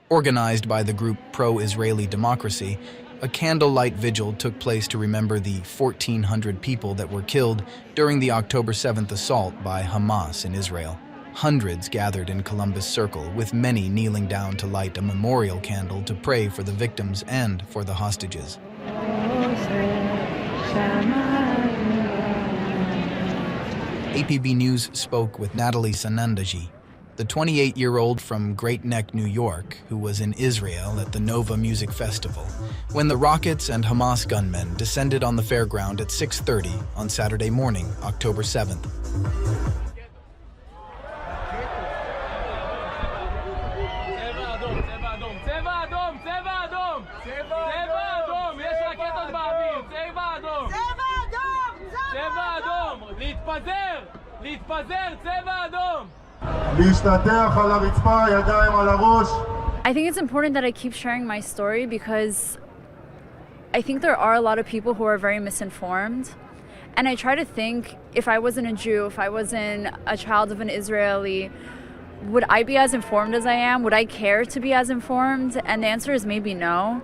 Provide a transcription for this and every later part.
Organized by the group Pro-Israeli Democracy, a candlelight vigil took place to remember the 1,400 people that were killed during the October 7th assault by Hamas in Israel. Hundreds gathered in Columbus Circle, with many kneeling down to light a memorial candle to pray for the victims and for the hostages. APB News spoke with Natalie Sanandaji, the 28-year-old from Great Neck, New York, who was in Israel at the Nova Music Festival when the rockets and Hamas gunmen descended on the fairground at 6:30 on Saturday morning, October 7th. I think it's important that I keep sharing my story because I think there are a lot of people who are very misinformed. And I try to think, if I wasn't a Jew, if I wasn't a child of an Israeli, would I be as informed as I am? Would I care to be as informed? And the answer is maybe no.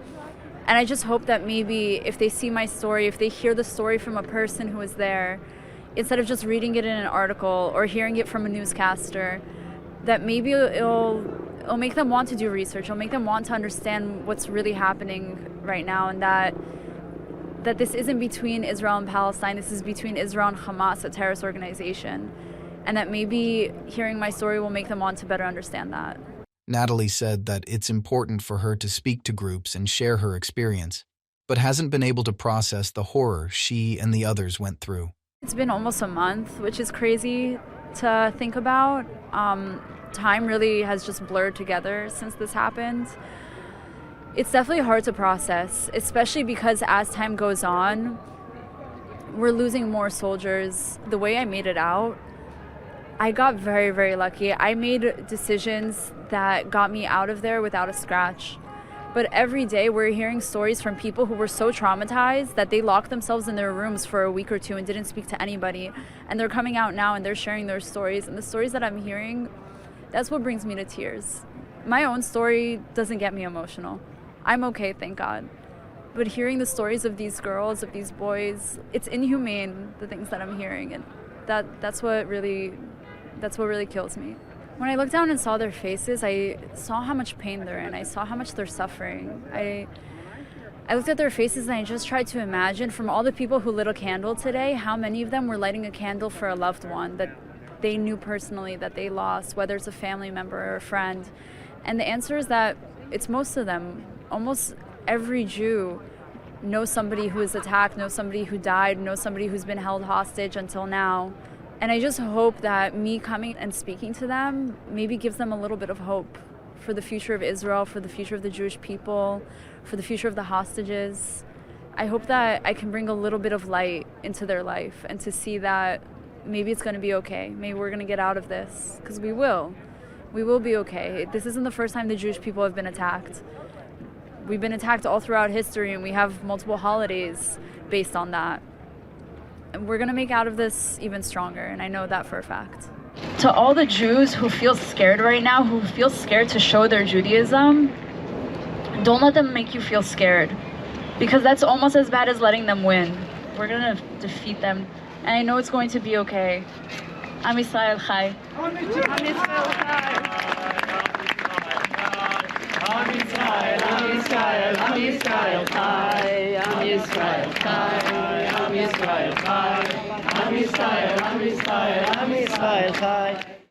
And I just hope that maybe if they see my story, if they hear the story from a person who was there, instead of just reading it in an article or hearing it from a newscaster, that maybe it'll make them want to do research. It'll make them want to understand what's really happening right now, and that this isn't between Israel and Palestine. This is between Israel and Hamas, a terrorist organization. And that maybe hearing my story will make them want to better understand that. Natalie said that it's important for her to speak to groups and share her experience, but hasn't been able to process the horror she and the others went through. It's been almost a month, which is crazy to think about. Time really has just blurred together since this happened. It's definitely hard to process, especially because as time goes on, we're losing more soldiers. The way I made it out, I got very, very lucky. I made decisions that got me out of there without a scratch. But every day we're hearing stories from people who were so traumatized that they locked themselves in their rooms for a week or two and didn't speak to anybody. And they're coming out now and they're sharing their stories. And the stories that I'm hearing, that's what brings me to tears. My own story doesn't get me emotional. I'm okay, thank God. But hearing the stories of these girls, of these boys, it's inhumane, the things that I'm hearing. And that's what really kills me. When I looked down and saw their faces, I saw how much pain they're in. I saw how much they're suffering. I looked at their faces and I just tried to imagine, from all the people who lit a candle today, how many of them were lighting a candle for a loved one that they knew personally, that they lost, whether it's a family member or a friend. And the answer is that it's most of them. Almost every Jew knows somebody who was attacked, knows somebody who died, knows somebody who's been held hostage until now. And I just hope that me coming and speaking to them maybe gives them a little bit of hope for the future of Israel, for the future of the Jewish people, for the future of the hostages. I hope that I can bring a little bit of light into their life and to see that maybe it's going to be okay. Maybe we're going to get out of this, because we will. We will be okay. This isn't the first time the Jewish people have been attacked. We've been attacked all throughout history, and we have multiple holidays based on that. And we're going to make out of this even stronger, and I know that for a fact. To all the Jews who feel scared right now, who feel scared to show their Judaism, don't let them make you feel scared, because that's almost as bad as letting them win. We're going to defeat them, and I know it's going to be okay. Am Yisrael Chai. Am Yisrael Chai. Am Yisrael, Am Yisrael, Am Yisrael Chai. Am Yisrael Chai. Am Yisrael Chai. Am Yisrael, Am Yisrael, Am Yisrael Chai.